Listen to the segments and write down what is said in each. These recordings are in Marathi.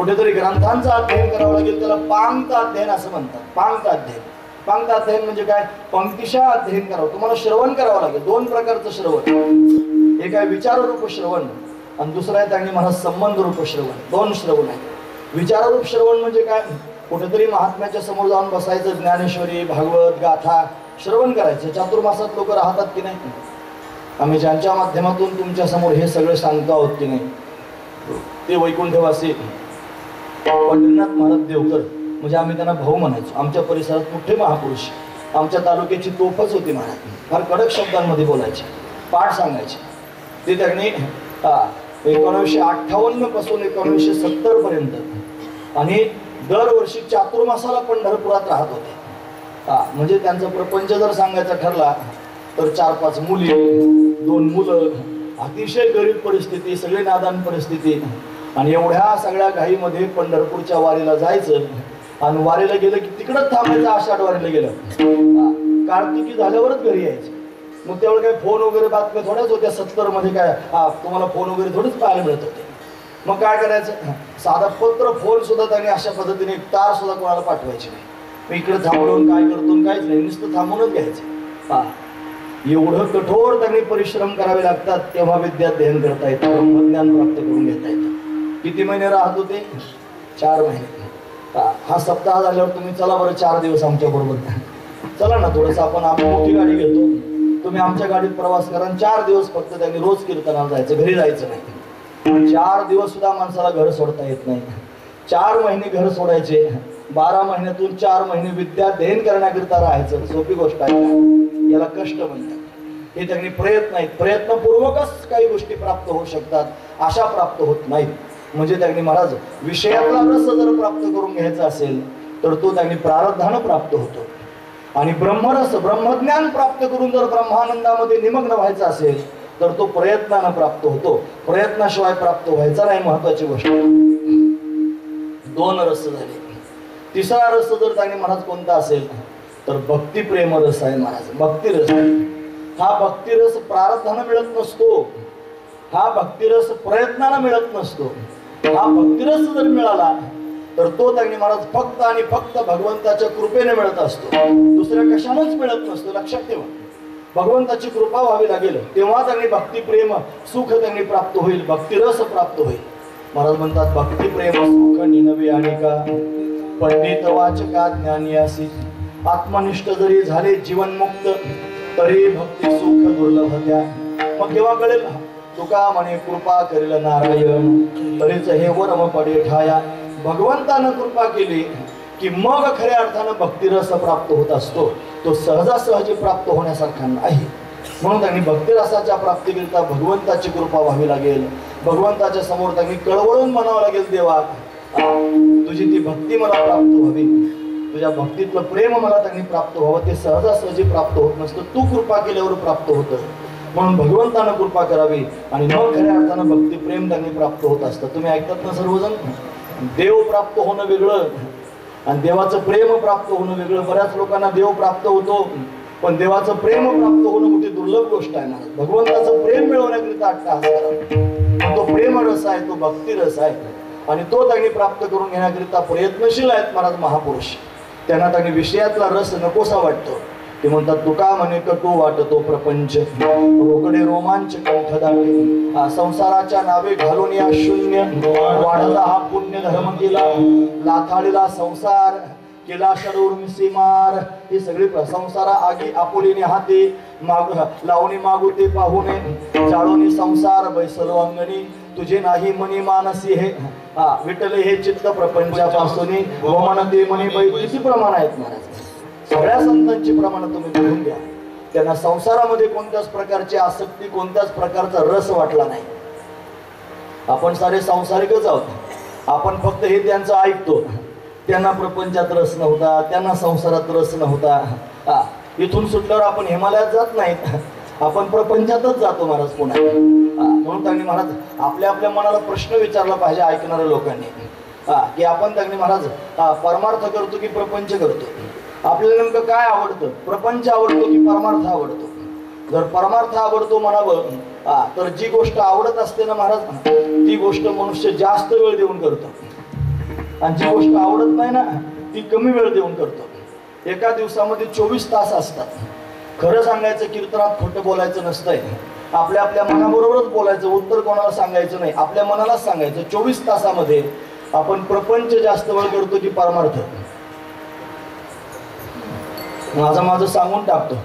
कुठेतरी ग्रंथांचं अध्ययन करावं लागेल, त्याला पांगत अध्ययन असं म्हणतात. पांगत अध्ययन, पांगत अध्ययन म्हणजे काय? पंक्तिशः अध्ययन करावं. तुम्हाला श्रवण करावं लागेल. दोन प्रकारचं श्रवण, एक आहे विचाररूप श्रवण आणि दुसरं आहे त्यांनी मला संबंध रूप श्रवण. दोन श्रवण आहे. विचाररूप श्रवण म्हणजे काय? कुठेतरी महात्म्याच्या समोर जाऊन बसायचं, ज्ञानेश्वरी भागवत गाथा श्रवण करायचं. चातुर्मासात लोक राहतात की नाही? आम्ही ज्यांच्या माध्यमातून तुमच्या समोर हे सगळं सांगतो आहोत की नाही, ते वैकुंठवासी पंढरीनाथ महाराज देवकर, म्हणजे आम्ही त्यांना भाऊ म्हणायचो. आमच्या परिसरात मोठे महापुरुष, आमच्या तालुक्याची तोफच होती महाराज. फार कडक शब्दांमध्ये बोलायचे, पाठ सांगायचे. ते त्यांनी 1958 पासून 1970 पर्यंत आणि दरवर्षी चातुर्मासाला पंढरपुरात राहत होते. म्हणजे त्यांचा प्रपंच जर सांगायचा ठरला तर 4-5 मुली, 2 मुलं, अतिशय गरीब परिस्थिती, सगळी नादान परिस्थिती. आणि एवढ्या सगळ्या घाईमध्ये पंढरपूरच्या वारीला जायचं आणि वारीला गेलं की तिकडंच थांबायचं. आषाढ वारीला गेलं, कार्तिकी झाल्यावरच घरी यायचं. मग त्यावेळी काय फोन वगैरे बातम्या थोड्याच होत्या. 70 मध्ये काय तुम्हाला फोन वगैरे थोडीच पाहायला मिळत होते. मग काय करायचं? साधा पत्र फोन सुद्धा त्यांनी अशा पद्धतीने एक तार सुद्धा कोणाला पाठवायची नाही. मी इकडे थांबून काय करतो काहीच नाही, नुसतं थांबूनच घ्यायचं. एवढं कठोर त्यांनी परिश्रम करावे लागतात तेव्हा विद्याध्ययन करता येतं, ब्रह्मज्ञान प्राप्त करून घेता येतं. किती महिने राहत होते? 4 महिने. हा सप्ताह झाल्यावर तुम्ही चला बरं 4 दिवस आमच्या बरोबर, चला ना थोडंसं आपण, आम्ही मोठी गाडी घेतो, तुम्ही आमच्या गाडीत प्रवास करा. 4 दिवस फक्त त्यांनी रोज कीर्तनाला जायचं, घरी जायचं नाही. 4 दिवस सुद्धा माणसाला घर सोडता येत नाही. 4 महिने घर सोडायचे. 12 महिन्यातून 4 महिने विद्याध्ययन करण्याकरिता राहायचं. सोपी गोष्ट आहे? याला कष्ट म्हणतात. हे त्यांनी प्रयत्न आहेत, प्रयत्नपूर्वकच काही गोष्टी प्राप्त होऊ शकतात, आशा प्राप्त होत नाहीत. म्हणजे त्यांनी महाराज विषयातला रस जर प्राप्त करून घ्यायचा असेल तर तो त्यांनी प्रारब्धानं प्राप्त होतो. आणि ब्रह्मरस, ब्रह्मज्ञान प्राप्त करून जर ब्रह्मानंदामध्ये निमग्न व्हायचा असेल तर तो प्रयत्नानं प्राप्त होतो. प्रयत्नाशिवाय प्राप्त व्हायचा नाही. महत्वाची गोष्ट. 2 रस झाले. तिसरा रस जर त्यांनी महाराज कोणता असेल तर भक्तिप्रेम रस आहे महाराज. भक्तिरस. हा भक्तिरस प्रारब्धानं मिळत नसतो. हा भक्तिरस प्रयत्नानं मिळत नसतो. हा भक्तिरस जर मिळाला तर तो त्यांनी महाराज फक्त आणि फक्त भगवंताच्या कृपेने मिळत असतो. दुसऱ्या कशानंच मिळत नसतो. लक्षात ठेवा. भगवंताची कृपा व्हावी लागेल तेव्हा त्यांनी भक्तिप्रेम सुख त्यांनी प्राप्त होईल, भक्तिरस प्राप्त होईल. महाराज म्हणतात भक्तिप्रेम सुख निनवे आणि का पंडित वाचका ज्ञानी असी आत्मनिष्ठ जरी झाले जीवनमुक्त तरी भक्ती सुख दुर्लभ द्या. मग केव्हा कळेल? तुका म्हणे कृपा करेल नारायण तरीच हे वरम पडे ठाया. भगवंतानं कृपा केली की मग खऱ्या अर्थानं भक्तिरस प्राप्त होत असतो. तो सहजासहजी प्राप्त होण्यासारखा नाही. म्हणून त्यांनी भक्तिरसाच्या प्राप्तीकरिता भगवंताची कृपा व्हावी लागेल. भगवंताच्या समोर त्यांनी कळवळून म्हणावं लागेल, देवा तुझी ती भक्ती मला प्राप्त व्हावी, तुझ्या भक्तीतलं प्रेम मला त्यांनी प्राप्त व्हावं. ते सहजासहजी प्राप्त होत नसतं, तू कृपा केल्यावर प्राप्त होतं. म्हणून भगवंतानं कृपा करावी आणि मग खऱ्या अर्थानं भक्तिप्रेम त्यांनी प्राप्त होत असतं. तुम्ही ऐकतात ना सर्वजण? देव प्राप्त होणं वेगळं आणि देवाचं प्रेम प्राप्त होणं वेगळं. बऱ्याच लोकांना देव प्राप्त होतो पण देवाचं प्रेम प्राप्त होणं मोठी दुर्लभ गोष्ट आहे. महाराज भगवंताचं प्रेम मिळवण्याकरिता अट्टहास करा. तो प्रेम रस आहे, तो भक्ती रस आहे आणि तो त्यांनी प्राप्त करून घेण्याकरिता प्रयत्नशील आहेत महाराज महापुरुष. त्यांना त्यांनी विषयातला रस नकोसा वाटतो. ते म्हणतात तुका म्हणे कटू वाटतो प्रपंच रोकडे रोमांच कंठ दाटे संसाराच्या नावे घालून या शून्य वाढला हा पुण्य धर्म केला लाथाळीला संसार केला शरूर मिसीमार. ही सगळी संसारा आगी आपुलीने हाती माग लावणी मागुते पाहुणे जाळोनी संसार बैसलो अंगणी तुझे नाही मनी मानसी. हे विठले हे चित्त प्रपंचापासून व म्हणते मनी बाई. किती प्रमाण आहेत महाराज? सगळ्या संतांची प्रमाण तुम्ही बघून घ्या. त्यांना संसारामध्ये कोणत्याच प्रकारची आसक्ती, कोणत्याच प्रकारचा रस वाटला नाही. आपण सारे संसारिकच आहोत. आपण फक्त हे त्यांचं ऐकतो. त्यांना प्रपंचात रस नव्हता, त्यांना संसारात रस नव्हता. इथून सुटल्यावर आपण हिमालयात जात नाहीत, आपण प्रपंचातच जातो महाराज पुन्हा. म्हणून त्यांनी महाराज आपल्या आपल्या मनाला प्रश्न विचारला पाहिजे ऐकणाऱ्या लोकांनी की आपण त्यांनी महाराज परमार्थ करतो की प्रपंच करतो? आपल्याला नेमकं काय आवडतं? प्रपंच आवडतो की परमार्थ आवडतो? जर परमार्थ आवडतो म्हणावं तर जी गोष्ट आवडत असते ना महाराज ती गोष्ट मनुष्य जास्त वेळ देऊन करतो. आणि जी गोष्ट आवडत नाही ना ती कमी वेळ देऊन करतो. एका दिवसामध्ये 24 तास असतात. खरं सांगायचं कीर्तनात खोटं बोलायचं नसतंय. आपल्या आपल्या मनाबरोबरच बोलायचं, उत्तर कोणाला सांगायचं नाही, आपल्या मनालाच सांगायचं. 24 तासामध्ये आपण प्रपंच जास्त वेळ करतो की परमार्थ? माझं सांगून टाकतो.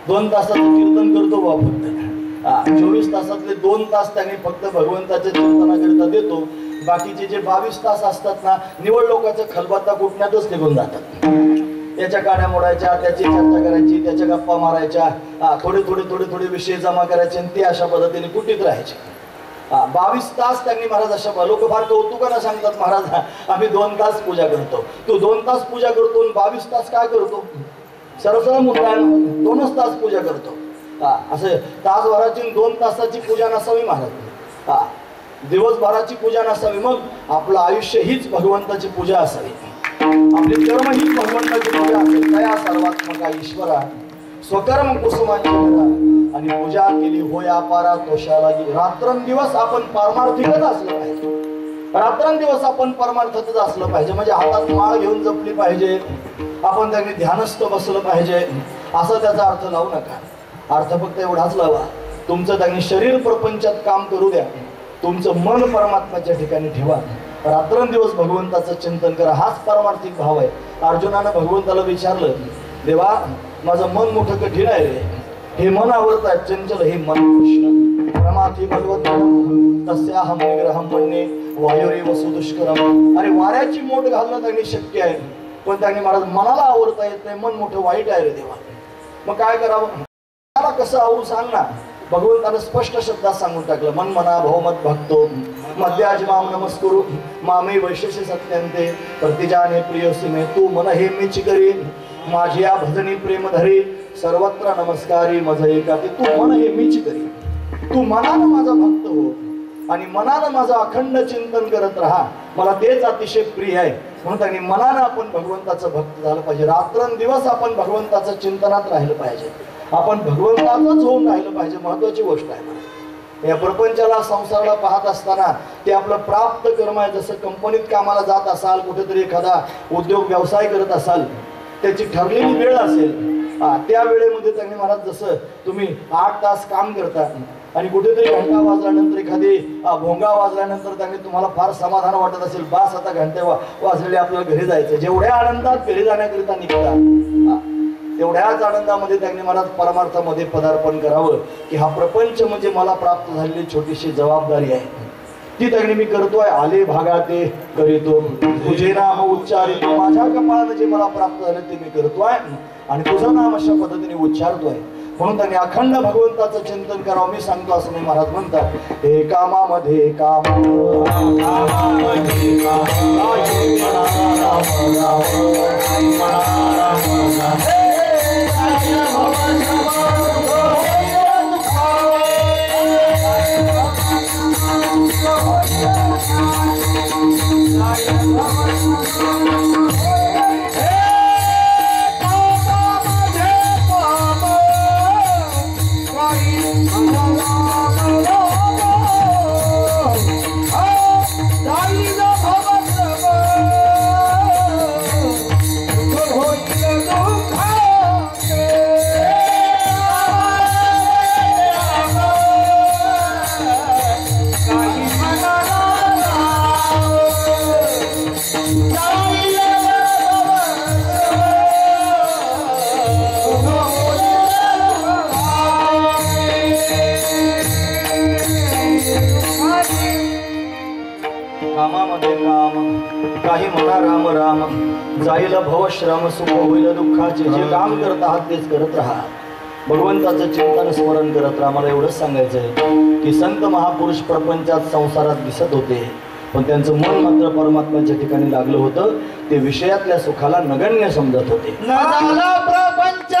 2 तासाचं कीर्तन करतो बा फक्त. 24 तासातले 2 तास त्यांनी फक्त भगवंताच्या कीर्तनाकरिता देतो. बाकीचे जे 22 तास असतात ना, निवड लोकांच्या खलबत्ता कुटण्यातच निघून जातात. याच्या गाड्या मोडायच्या, त्याची चर्चा करायची, त्याच्या गप्पा मारायच्या, थोडे विषय जमा करायचे आणि ते अशा पद्धतीने कुटीत राहायचे. 22 तास त्यांनी महाराज अशा, लोक फार कौतुकानं सांगतात, महाराज आम्ही 2 तास पूजा करतो. तू 2 तास पूजा करतो आणि 22 तास काय करतो? सरळ मुद्दा 2च तास पूजा करतो. असं तासभराची 2 तासाची पूजा नसावी महाराज. दिवसभराची पूजा नसावी. मग आपलं आयुष्य हीच भगवंताची पूजा असावी. आपले कर्म ही भगवंताची पूजा असेल. तया सर्वात्मका ईश्वरा स्वकर्म कुसुमांची आणि पूजा केली होया पारा तोषाला. रात्रंदिवस आपण पारमार्थिकच असलं पाहिजे. रात्रंदिवस आपण परमार्थतच असलं पाहिजे. म्हणजे हातात माळ घेऊन जपली पाहिजे, आपण त्यांनी ध्यानस्थ बसलं पाहिजे असं त्याचा अर्थ लावू नका. अर्थ फक्त एवढाच लावा, तुमचं त्यांनी शरीर प्रपंचात काम करू द्या, तुमचं मन परमात्म्याच्या ठिकाणी ठेवा. रात्रंदिवस भगवंताचं चिंतन करा. हाच परमार्थिक भाव आहे. अर्जुनानं भगवंताला विचारलं, देवा माझं मन मोठं कठीण आहे रे, हे मन आवडत आहे चंचल, हे मन कृष्ण प्रमाथी भगवत तस्याहम निग्रहम म्हणणे वायुरेव सुदुष्करम. अरे वाऱ्याची मोठ घालणं त्यांनी शक्य आहे, पण त्यांनी महाराज मनाला आवडता येत नाही, मन मोठं वाईट आहे रे देवा. मग काय करावं? मला कसं आवडू सांग ना. भगवंतानं स्पष्ट शब्दात सांगून टाकलं, मन मना भवमत भक्तो मध्याजमाम नमस्कुरु मामे वैशेष सत्यंते प्रतिजाने प्रियसी मे. तू मन हे मीच करी माझी या भजनी प्रेम धरी सर्वत्र नमस्कारी मज एका. तू मन हे मीच करी, तू मनानं माझा भक्त हो आणि मनानं माझं अखंड चिंतन करत राहा, मला तेच अतिशय प्रिय आहे. म्हणून त्यांनी मनानं आपण भगवंताचं भक्त झालं पाहिजे. रात्रंदिवस आपण भगवंताचं चिंतनात राहिलं पाहिजे, आपण भगवंताचंच होऊन राहिलं पाहिजे. महत्वाची गोष्ट आहे. या प्रपंचाला संसाराला पाहत असताना ते आपलं प्राप्त कर्म आहे. जसं कंपनीत कामाला जात असाल, कुठेतरी एखादा उद्योग व्यवसाय करत असाल, त्याची ठरलेली वेळ असेल, त्या वेळेमध्ये त्यांनी महाराज जसं तुम्ही 8 तास काम करता आणि कुठेतरी घंटा वाजल्यानंतर एखादी भोंगा वाजल्यानंतर त्यांनी तुम्हाला फार समाधान वाटत असेल, बास आता घंटे वाजलेले आपल्याला घरी जायचं. जेवढ्या आनंदात घरी जाण्याकरिता निघतात तेवढ्याच आनंदामध्ये त्यांनी मला परमार्थामध्ये पदार्पण करावं की हा प्रपंच म्हणजे मला प्राप्त झालेली छोटीशी जबाबदारी आहे, ती त्यांनी मी करतोय. आले भागा ते करीतो तुझे नाम उच्चारितो. माझ्या कपाळानं जे मला प्राप्त झालं ते मी करतोय आणि तुझं नाम अशा पद्धतीने उच्चारतोय. म्हणून त्यांनी अखंड भगवंताचं चिंतन करावं. मी सांगतो असं नाही, महाराज म्हणतात, हे कामामध्ये काम काही म्हणा राम राम जाईल भवश्रम सुख होईल दुःखाचे. जे काम करत आहात तेच करत राहा, भगवंताचं चिंतन स्मरण करत राहा. मला एवढंच सांगायचं आहे की संत महापुरुष प्रपंचात संसारात दिसत होते, पण त्यांचं मन मात्र परमात्म्याच्या ठिकाणी लागलं होतं. ते विषयातल्या सुखाला नगण्य समजत होते. प्रपंच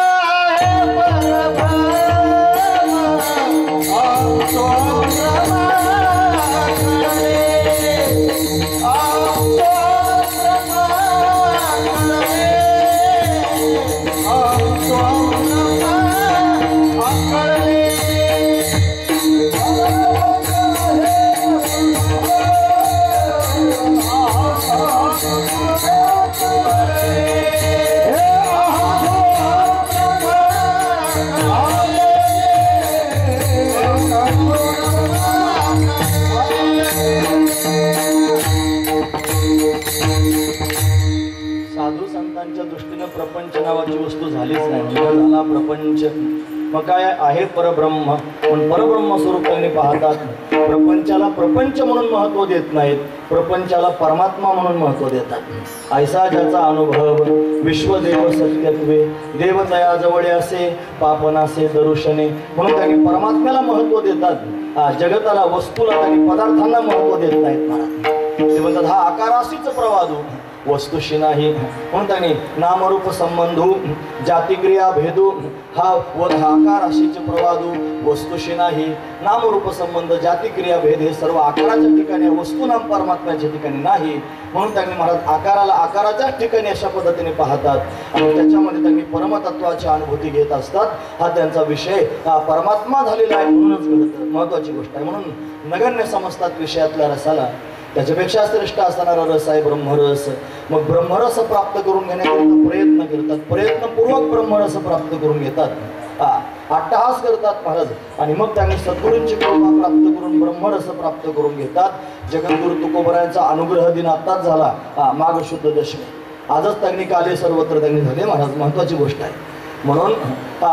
नावाची वस्तू झालीच नाही, म्हणजे झाला प्रपंच. मग काय आहे परब्रह्म, पण परब्रह्म स्वरूप त्यांनी पाहतात. प्रपंचाला प्रपंच म्हणून महत्व देत नाहीत, प्रपंचाला परमात्मा म्हणून महत्व देतात. ऐसा ज्याचा अनुभव विश्वदेव सत्यत्वे, देवतया जवळ असे पापनासे दरुशने, म्हणून त्यांनी परमात्म्याला महत्व देतात. जगताला वस्तूला त्यांनी पदार्थांना महत्व देत नाहीत महाराज. ते म्हणतात हा आकाराशीच प्रवादू वस्तुशी नाही, म्हणून त्यांनी नामरूप संबंधू जातिक्रिया भेदू हा आकाराशीचे प्रवादू वस्तुशी नाही. नामरूप संबंध जातिक्रिया भेद हे सर्व आकाराच्या ठिकाणी, वस्तू नाम परमात्म्याच्या ठिकाणी नाही. म्हणून त्यांनी महाराज आकाराला आकाराच्याच ठिकाणी अशा पद्धतीने पाहतात आणि त्याच्यामध्ये त्यांनी परमतत्वाची अनुभूती घेत असतात. हा त्यांचा विषय हा परमात्मा झालेला आहे म्हणूनच घडतं, महत्वाची गोष्ट आहे. म्हणून नगण्य समजतात विषयातल्या रसाला, त्याच्यापेक्षा श्रेष्ठ असणारा रस आहे ब्रह्मरस. मग ब्रह्मरस प्राप्त करून घेण्याकरिता प्रयत्न करतात, प्रयत्नपूर्वक ब्रह्मरस प्राप्त करून घेतात, अट्टहास करतात महाराज. आणि मग त्यांनी सद्गुरूंची कृपा प्राप्त करून ब्रह्मरस प्राप्त करून घेतात. जगद्गुरु तुकोबरायांचा अनुग्रह दिन आत्ताच झाला, माघ शुद्ध दशमी. आजच त्यांनी काले सर्वत्र त्यांनी झाले महाराज, महत्वाची गोष्ट आहे. म्हणून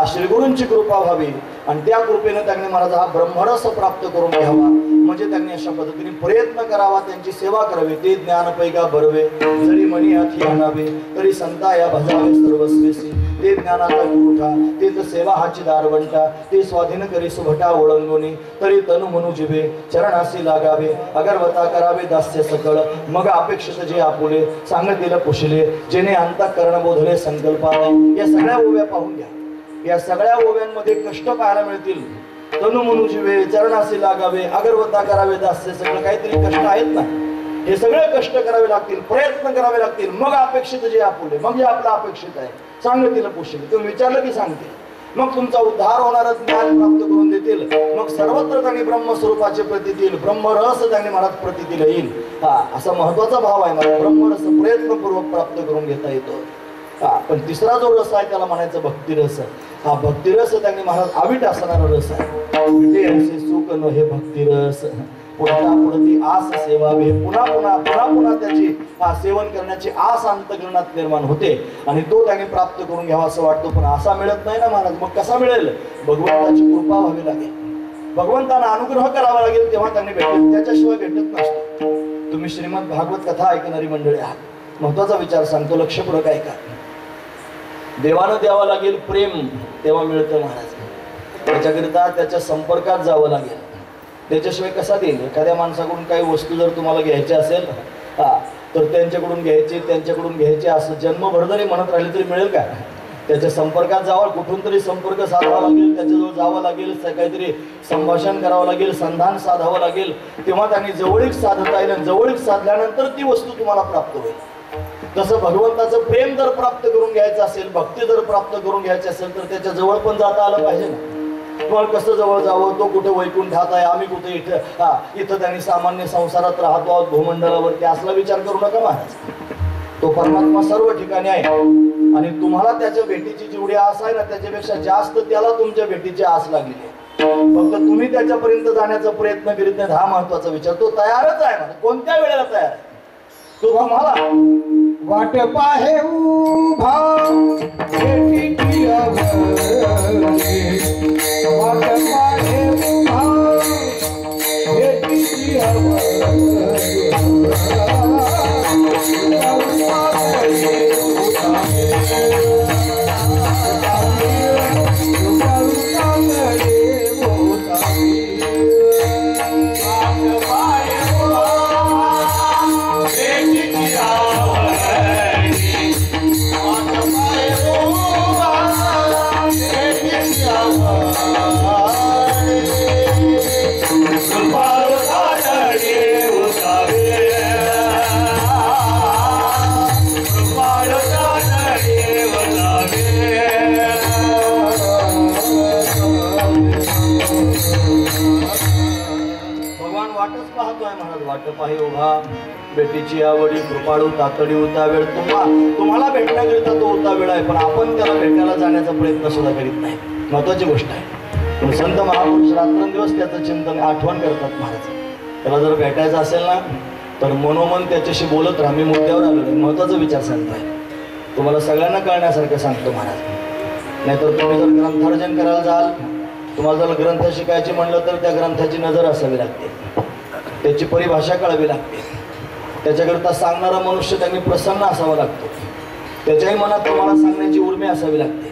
श्रीगुरूंची कृपा व्हावी आणि त्या कृपेने त्यांनी महाराज हा ब्रह्मरस प्राप्त करून घ्यावा. म्हणजे त्यांनी अशा पद्धतीने प्रयत्न करावा, त्यांची सेवा करावी. ते ज्ञानपैका बरवे जरी मनी हाती आणावे, तरी संता या भजावे सर्वस्वेसी. ते ज्ञानाचा गुरुठा, तेच सेवा हाची दारवंटा. ते स्वाधीन करी सुभटा ओळंगोनी, तरी तनु म्हणू जिवे चरणासी लागावे. अगरवता करावे दास्य सकळ, मग अपेक्षित जे आपुले सांगतील पुशिले. जेणे अंतःकरण बोधले संकल्पाने. या सगळ्या ओव्या पाहून घ्या, या सगळ्या ओव्यांमध्ये कष्ट पाहायला मिळतील. तनु म्हणू जिवे चरणासी लागावे, अगरवता करावे दास्य सकळ. काहीतरी कष्ट आहेत ना, हे सगळे कष्ट करावे लागतील, प्रयत्न करावे लागतील. मग अपेक्षित जे आपुले, मग जे आपलं अपेक्षित आहे सांगतील पुशिले. तुम्ही विचारलं की सांगतील. मग तुमचा उद्धार होणारच ज्ञान प्राप्त करून देतील. मग सर्वत्र त्यांनी ब्रह्मस्वरूपाचे प्रतीत येईल, ब्रह्मरस त्यांनी महाराज प्रतीत येईल. असा महत्वाचा भाव आहे मला. ब्रह्मरस प्रयत्नपूर्वक प्राप्त करून घेता येतो. पण तिसरा जो रस आहे त्याला म्हणायचं भक्तिरस. हा भक्तिरस त्यांनी महाराज अविट असणारा रस आहे. सुख न हे भक्तिरस, पुढता पुढती आस सेवावे. पुन्हा पुन्हा पुन्हा पुन्हा त्याची सेवन करण्याची आस अंतःकरणात निर्माण होते आणि तो त्यांनी प्राप्त करून घ्यावा असं वाटतो. पण असा मिळत नाही ना महाराज. मग कसा मिळेल? भगवंताची कृपा व्हावी लागेल, भगवंतांना अनुग्रह करावा लागेल, तेव्हा त्यांनी भेटेल. त्याच्याशिवाय भेटत नसतो. तुम्ही श्रीमद भागवत कथा ऐकणारी मंडळी आहात. महत्वाचा विचार सांगतो, लक्षपूर्वक ऐका. देवानं द्यावं लागेल प्रेम, तेव्हा मिळतं महाराज. त्याच्याकरिता त्याच्या संपर्कात जावं लागेल, त्याच्याशिवाय कसा देईल? एखाद्या माणसाकडून काही वस्तू जर तुम्हाला घ्यायची असेल तर त्यांच्याकडून घ्यायचे असं जन्मभर जरी म्हणत राहिले तरी मिळेल का? त्याच्या संपर्कात जावं, कुठून तरी संपर्क साधावा लागेल, त्याच्याजवळ जावं लागेल, काहीतरी संभाषण करावं लागेल, संधान साधावं लागेल, तेव्हा त्यांनी जवळीक साधता येईल. जवळीक साधल्यानंतर ती वस्तू तुम्हाला प्राप्त होईल. तसं भगवंताचं प्रेम जर प्राप्त करून घ्यायचं असेल, भक्ती जर प्राप्त करून घ्यायची असेल तर त्याच्या जवळ पण जाता आलं पाहिजे ना. तुम्हाला कसं जवळ जावं? तो कुठे वैकुंठात आहे, आम्ही कुठे इथं त्यांनी सामान्य संसारात राहतो आहोत भूमंडळावरती, असला विचार करू नका महाराज. तो परमात्मा सर्व ठिकाणी आहे आणि तुम्हाला त्याच्या भेटीची जेवढी आस आहे ना त्याच्यापेक्षा जास्त त्याला तुमच्या भेटीची आस लागली आहे. फक्त तुम्ही त्याच्यापर्यंत जाण्याचा प्रयत्न करीत नाहीत, हा महत्वाचा विचार. तो तयारच आहे ना, कोणत्या वेळेला तयार आहे तो. तुम्हाला वाट पाहे उभा भेटीची आवडे, वाट पाहे उभा भेटीची आवडे. वाट पाहे उभा भेटीची आवडी, कृपाळू तातडी उतावेळ. तुम्हाला भेटण्याकरिता तो उतावेळ आहे, पण आपण त्याला भेटायला जाण्याचा प्रयत्न सुद्धा करीत नाही. महत्वाची गोष्ट आहे. पण संत महापुरुष रात्रंदिवस त्याचं चिंतन आठवण करतात महाराज. त्याला जर भेटायचं असेल ना तर मनोमन त्याच्याशी बोलत राहा. मी मुद्द्यावर आलो नाही, महत्वाचा विचार सांगताय. तुम्हाला सगळ्यांना कळण्यासारखं सांगतो महाराज. नाहीतर तुम्ही जर ग्रंथार्जन करायला जाल, तुम्हाला जर ग्रंथ शिकायचे म्हणलं तर त्या ग्रंथाची नजर असावी लागते, त्याची परिभाषा कळावी लागते, त्याच्याकरता सांगणारा मनुष्य त्यांनी प्रसन्न असावा लागतो, त्याच्याही मनात तुम्हाला सांगण्याची उर्मी असावी लागते,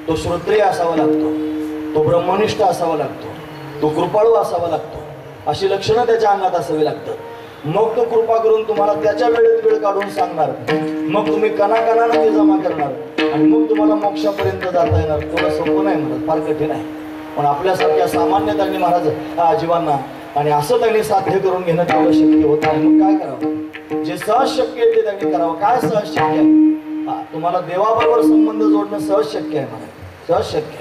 तो श्रोत्रिय असावा लागतो, तो ब्रह्मनिष्ठ असावा लागतो, तो कृपाळू असावा लागतो, अशी लक्षणं त्याच्या अंगात असावी लागतं. मग तो कृपा करून तुम्हाला त्याच्या वेळेत वेळ काढून सांगणार, मग तुम्ही कणाकणानं ते जमा करणार आणि मग तुम्हाला मोक्षापर्यंत जाता येणार. थोडं सोपं नाही महाराज, फार कठीण आहे. पण आपल्यासारख्या सामान्य त्यांनी महाराज जीवांना आणि असं त्यांनी साध्य करून घेणं तेवढं शक्य होत नाही. मग काय करावं? जे सहज शक्य आहे ते त्यांनी करावं. काय सहज शक्य आहे? तुम्हाला देवाबरोबर संबंध जोडणं सहज शक्य आहे महाराज, सहज शक्य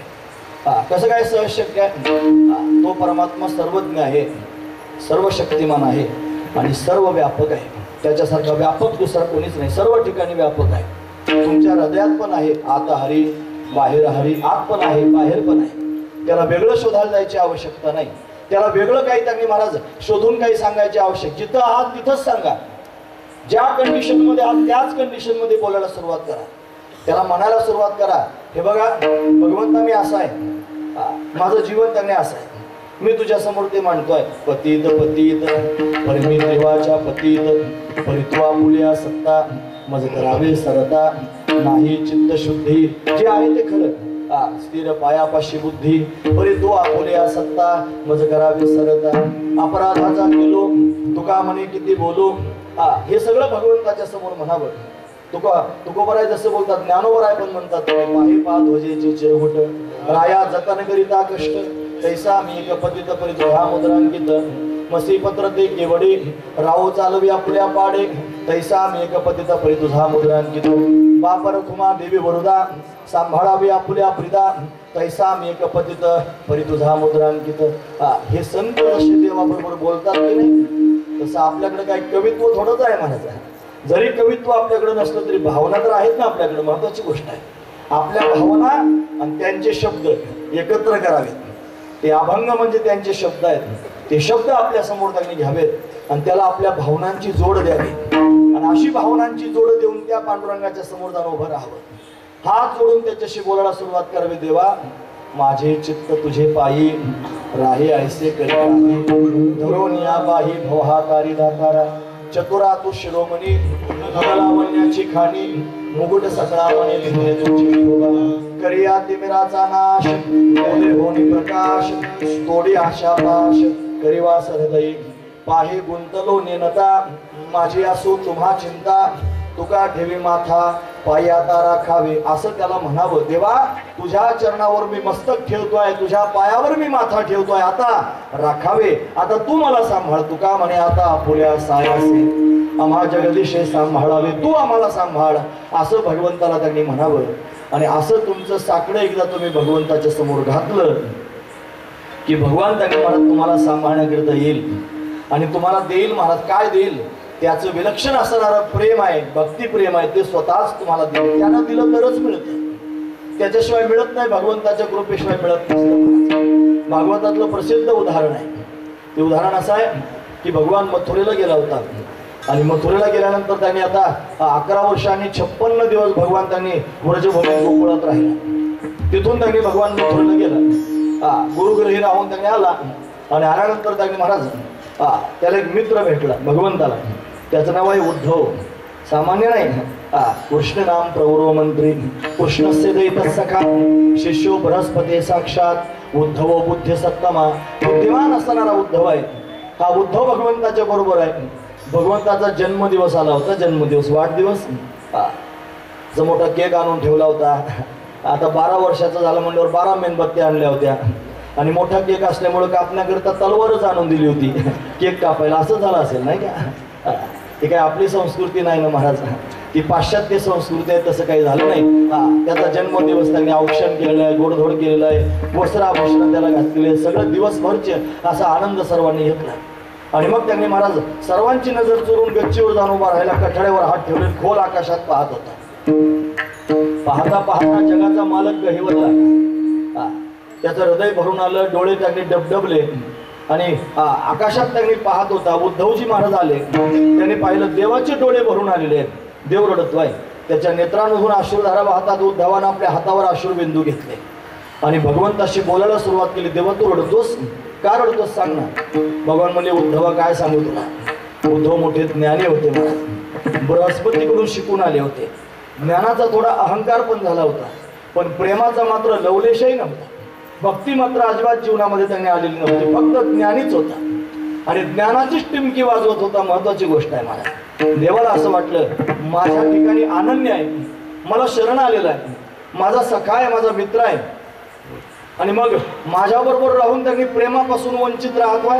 आहे. कसं काय सहज शक्य आहे? तो परमात्मा सर्वज्ञ आहे, सर्व शक्तिमान आहे आणि सर्व व्यापक आहे. त्याच्यासारखा व्यापक दुसरा कोणीच नाही. सर्व ठिकाणी व्यापक आहे. तुमच्या हृदयात पण आहे, आत हरी बाहेर हरी, आत पण आहे बाहेर पण आहे. त्याला वेगळं शोधायला जायची आवश्यकता नाही. त्याला वेगळं काही त्यांनी महाराज शोधून काही सांगायची आवश्यक. जिथं आहात तिथंच सांगा. ज्या कंडिशनमध्ये आहात त्याच कंडिशनमध्ये बोलायला सुरुवात करा. त्याला म्हणायला सुरुवात करा, हे बघा भगवंता मी असा आहे, माझं जीवन त्यांनी असं आहे, मी तुझ्या समोर ते मांडतोय. पतित पतित परमी देवाच्या पतित परित्वा फुल्या सत्ता मज करावे सरता नाही चित्त शुद्धी. जे आहे ते खरं, स्थिर पायापाशी बुद्धी परित्वा फुल्या सत्ता मज करावे सरता. अपराधाचा केलो तुका म्हणे किती बोलू. हे सगळं भगवंताच्या समोर म्हणावं. तुकोबराय जसं बोलतात, ज्ञानोबराय पण म्हणतात, पाही पा ध्वजेचे चिरमुट राया जतन करिता कष्ट तैसा मी एक पतित परिद्रोहा मुद्रांकित मसी पत्र ते केवडे राहो चालवी आपल्या पाडे तैसा मी एक पतित परितुझा मुद्रांकित बापर खुमा देवी वरुदा सांभाळावी आपल्या प्रिदा तैसा मी एक पतित परितुझा मुद्रांकित. हे संत जसे देवाबरोबर बोलतात की नाही, तसं आपल्याकडे काय कवित्व थोडंच आहे म्हणायचं. जरी कवित्व आपल्याकडे नसलं तरी भावना तर आहेत ना आपल्याकडे. महत्वाची गोष्ट आहे आपल्या भावना आणि त्यांचे शब्द एकत्र करावेत. ते अभंग म्हणजे त्यांचे शब्द आहेत, ते शब्द आपल्या समोर त्यांनी घ्यावेत आणि त्याला आपल्या भावनांची जोड द्यावी आणि अशी भावनांची जोड देऊन त्या पांडुरंगाच्या समोर जाऊन उभं राहावं. हात जोडून त्याच्याशी बोलायला सुरुवात करावी. देवा माझे चित्त तुझे पायी राहे ऐसे करी धरून या बाही भवहाकारी दातारा चतुरा तू शिरोमणी लावण्याची खाणी मुकुट सकळा म्हणे लिहिले तुझी शोभा करिया तिमिराचा नाश मोदे होनी प्रकाश तोडी आशा पाश करिवास हृदयी पाही गुंतलो नेनता माझी असो तुम्हा चिंता तुका ठेवी माथा पायी आता राखावे. असं त्याला म्हणावं. देवा तुझ्या चरणावर मी मस्तक ठेवतोय, तुझ्या पायावर मी माथा ठेवतोय, आता राखावे. आता तू मला सांभाळ. तुका म्हणे आता फुल्या सायासे आम्हा जगदीशे सांभाळावे, तू आम्हाला सांभाळ. असं भगवंताला त्यांनी म्हणावं. आणि असं तुमचं साकडं एकदा तुम्ही भगवंताच्या समोर घातलं की भगवान त्यांनी महाराज तुम्हाला सांभाळण्याकरिता येईल आणि तुम्हाला देईल. महाराज काय देईल? त्याचं विलक्षण असणारं प्रेम आहे, भक्ती प्रेम आहे, ते स्वतःच तुम्हाला देईल. त्यानं दिलं तरच मिळतं, त्याच्याशिवाय मिळत नाही. भगवंताच्या कृपेशिवाय मिळत नसतं. भागवतातलं प्रसिद्ध उदाहरण आहे. ते उदाहरण असं आहे की भगवान मथुरेला गेला होता आणि मथुरेला गेल्यानंतर त्यांनी आता 11 वर्ष आणि 56 दिवस भगवान त्यांनी व्रजभूमीत गोकुळात राहिला. तिथून त्यांनी भगवान मथुरेला गेला. गुरुगृही राहून त्यांनी आला आणि आल्यानंतर त्यांनी महाराज त्याला एक मित्र भेटला भगवंताला. त्याचं नाव आहे उद्धव. सामान्य नाही. कृष्ण नाम प्रवरो मंत्री कृष्णस्य दैत सखा शिष्यो बृहस्पती साक्षात उद्धव बुद्धी सत्तमा. बुद्धिमान असणारा उद्धव आहे. हा उद्धव भगवंताच्या बरोबर आहे. भगवंताचा जन्मदिवस आला होता. जन्मदिवस वाढदिवस जो मोठा केक आणून ठेवला होता. आता 12 वर्षाचा झाला म्हणल्यावर 12 मेणबत्त्या आणल्या होत्या आणि मोठा केक असल्यामुळे कापण्याकरिता तलवारच आणून दिली होती केक कापायला. असं झालं असेल नाही का? हे काय आपली संस्कृती नाही ना महाराज, ती पाश्चात्य संस्कृती आहे. तसं काही झालं नाही. त्याचा जन्मदिवस त्यांनी औक्षण केलेलं आहे, गोडधोड केलेलं आहे, वस्त्राभूषण त्याला घातलेले आहे, सगळं दिवसभरचे असा आनंद सर्वांनी घेतला. आणि मग त्यांनी महाराज सर्वांची नजर चोरून गच्चीवर जाऊन उभा राहिला. कठड्यावर हात ठेवले, खोल आकाशात पाहत होता. पाहता पाहता जगाचा मालक गहिवरला. त्याचं हृदय भरून आलं, डोळे त्यांनी डबडबले आणि आकाशात त्यांनी पाहत होता. उद्धवजी महाराज आले, त्यांनी पाहिलं देवाचे डोळे भरून आलेले आहेत. देव रडतोय. त्याच्या नेत्रांमधून अश्रुधारा वाहतात. उद्धवानं आपल्या हातावर अश्रुबिंदू घेतले आणि भगवंताशी बोलायला सुरुवात केली. देवा तू रडतोस का रडतोस सांग ना. भगवान म्हणले उद्धवा काय सांगू तुला. उद्धव मोठे ज्ञानी होते महाराज, बृहस्पतीकडून शिकून आले होते. ज्ञानाचा थोडा अहंकार पण झाला होता, पण प्रेमाचा मात्र लवलेशही नव्हता. भक्ती मात्र अजिबात जीवनामध्ये त्यांनी आलेली नव्हती. फक्त ज्ञानीच होता आणि ज्ञानाचीच टिमकी वाजवत होता. महत्वाची गोष्ट आहे महाराज. देवाला असं वाटलं माझ्या ठिकाणी अनन्य आहे, मला शरण आलेला आहे, माझा सखा आहे, माझा मित्र आहे आणि मग माझ्याबरोबर राहून त्यांनी प्रेमापासून वंचित राहतोय.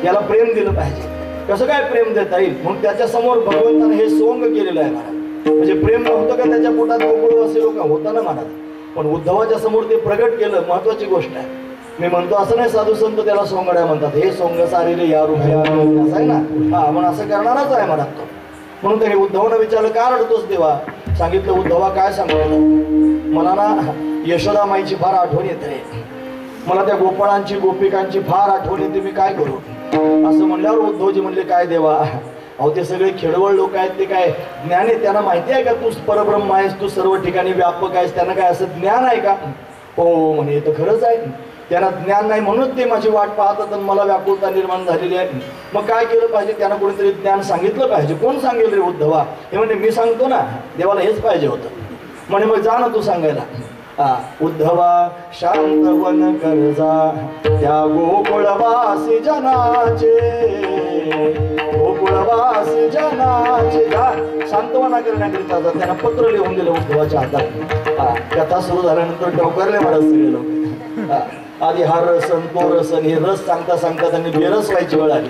याला प्रेम दिलं पाहिजे. कसं काय प्रेम देता येईल म्हणून त्याच्यासमोर भगवंताने हे सोंग केलेलं आहे महाराज. म्हणजे प्रेम नव्हतं का त्याच्या पोटात गोकुळ वसेल का, होतं ना महाराज, पण उद्धवाच्या समोर ते प्रगट केलं. महत्वाची गोष्ट आहे. मी म्हणतो असं नाही साधू संत त्याला सोंगड्या म्हणतात. हे सोंग सारेले या रुपया असं आहे ना. हा म्हणून असं करणारच आहे महाराज तो. म्हणून त्याने उद्धवानं विचारलं का रडतोस देवा. सांगितलं उद्धवा काय सांगतो, मला ना यशोदामाईची फार आठवण येते. मला त्या गोपाळांची गोपिकांची फार आठवण येते, मी काय करू. असं म्हणल्यावर उद्धवजी म्हणले काय देवा, अहो ते सगळे खेळवळ लोक आहेत, ते काय ज्ञान आहे, त्यांना माहिती आहे का तू परब्रह्म आहेस, तू सर्व ठिकाणी व्यापक आहेस, त्यांना काय असं ज्ञान आहे का. हो म्हणे तर खरंच आहे, त्यांना ज्ञान नाही म्हणून ते माझी वाट पाहतात आणि मला व्याकुळता निर्माण झालेली आहे. मग काय केलं पाहिजे, त्यांना कोणीतरी ज्ञान सांगितलं पाहिजे. कोण सांगेल रे उद्धवा. हे म्हणजे मी सांगतो ना, देवाला हेच पाहिजे होतं. म्हणे मग जा ना तू सांगायला. उद्धवा शांत वन करजा त्या गोकुळवासी जनाचे, गोकुळवासी जनाचे. शांतवना करण्याकरिता त्यांना पत्र लिहून दिलं उद्धवाच्या हातात. कथा सुरू झाल्यानंतर डोकरले महाराज सगळे लोक. आधी हा रस तो रस आणि हे रस सांगता सांगता त्यांनी बेरस व्हायची वेळ आली.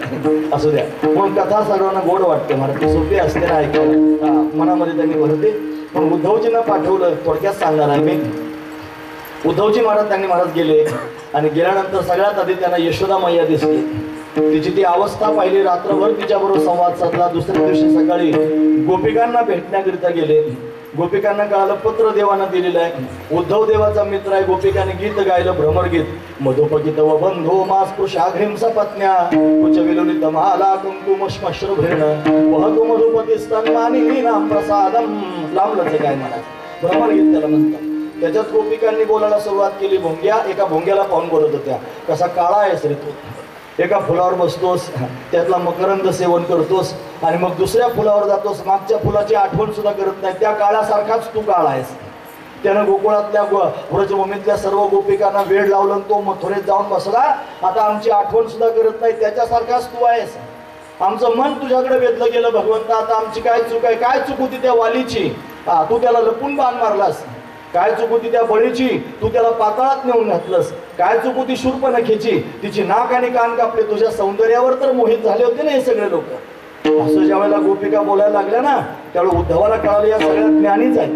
असू द्या, म्हणून कथा सर्वांना गोड वाटते महाराज, ती सोपी असते ना ऐकायला, मनामध्ये त्यांनी भरते. पण उद्धवजींना पाठवलं, थोडक्यात सांगणार आहे मी. उद्धवजी महाराज त्यांनी महाराज गेले आणि गेल्यानंतर सगळ्यात आधी त्यांना यशोदा मैया दिसली. तिची ती अवस्था पाहिली. रात्रभर तिच्याबरोबर संवाद साधला. दुसऱ्या दिवशी सकाळी गोपिकांना भेटण्याकरिता गेले. गोपिकांना कळालं पत्र देवानं दिलेलं आहे. उद्धव देवाचा मित्र आहे. गोपिकांनी गीत गायलं, भ्रमरगीत. मधुपकित व बंधो मास्पृशाघ्रीं सपत्न्या उच्च विलोलित माला कुंकुम श्मश्रुभृण वहतु मधुपती स्तन्मानिनी नाम प्रसादम. लांबलंच काय म्हणा, भ्रमरगीत त्याला म्हणतात. त्याच्यात गोपिकांनी बोलायला सुरुवात केली. एका भोंग्याला पाहून बोलत होत्या, कसा काळा आहेस रे तू. एका फुलावर बसतोस, त्यातला मकरंद सेवन करतोस आणि मग दुसऱ्या फुलावर जातोस, मागच्या फुलाची आठवण सुद्धा करत नाही. त्या काळासारखाच तू काळ आहेस. त्यानं गोकुळातल्या व्रजभूमीतल्या सर्व गोपिकांना वेळ लावलं, तो मथुरेत जाऊन बसला. आता आमची आठवण सुद्धा करत नाही, त्याच्यासारखाच तू आहेस. आमचं मन तुझ्याकडे वेधलं गेलं भगवंता. आता आमची काय चूक आहे, काय चूक होती त्या वालीची, तू त्याला लपून बाण मारलास. काय चूक होती त्या बळीची, तू त्याला पाताळात नेऊन घातलंस. काय चूक होती शूर्पणखेची, तिची नाक आणि कान कापले. तुझ्या सौंदर्यावर तर मोहित झाले होते ना हे सगळे लोक. असं ज्या वेळेला गोपिका बोलायला लागल्या ना, त्यावेळेला उद्धवाला कळालं या सगळ्या ज्ञानीच आहे,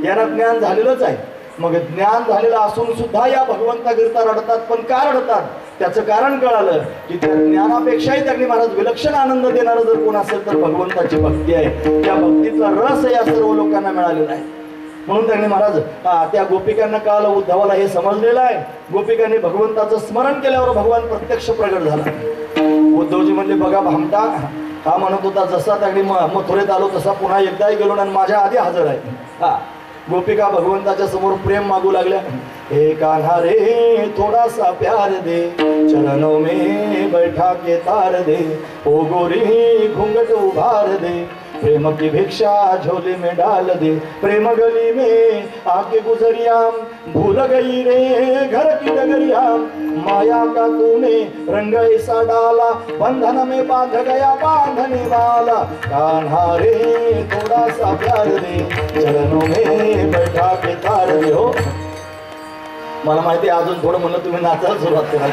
यांना ज्ञान झालेलंच आहे. मग ज्ञान झालेलं असून सुद्धा या भगवंताकरिता रडतात. पण का रडतात त्याचं कारण कळालं की त्या ज्ञानापेक्षाही त्यांनी महाराज विलक्षण आनंद देणारं जर कोण असेल तर भगवंताची भक्ती आहे. त्या भक्तीचा रस या सर्व लोकांना मिळालेला आहे. म्हणून त्यांनी महाराज त्या गोपिकांना कळालं, उद्धवाला हे समजलेलं आहे. गोपिकांनी भगवंताचं स्मरण केल्यावर भगवान प्रत्यक्ष प्रगट झाला. उद्धवजी म्हणले बघा भामटा, हा म्हणत होता जसा त्यांनी मथुरेत आलो तसा पुन्हा एकदाही गेलो आणि माझ्या आधी हजर आहे. गोपिका भगवंताच्या समोर प्रेम मागू लागल्या. हे कान्हा रे थोडासा प्यार दे, चरणों में बैठा के तार दे, ओ गोरी घूंघट उभार दे, प्रेम की भिक्षा झोले में डाल दे, प्रेम गली में आके गुजरिया, भूल गई रे घर की डगरिया, माया का तूने रंग ऐसा डाला, बंधन में बांध गया बांधने वाला, कान्हा रे थोड़ा सा प्यार दे, चरणों में बैठा के तार दे. हो मला माहिती अजून थोडं म्हणलं तुम्ही नाचायला सुरुवात करा.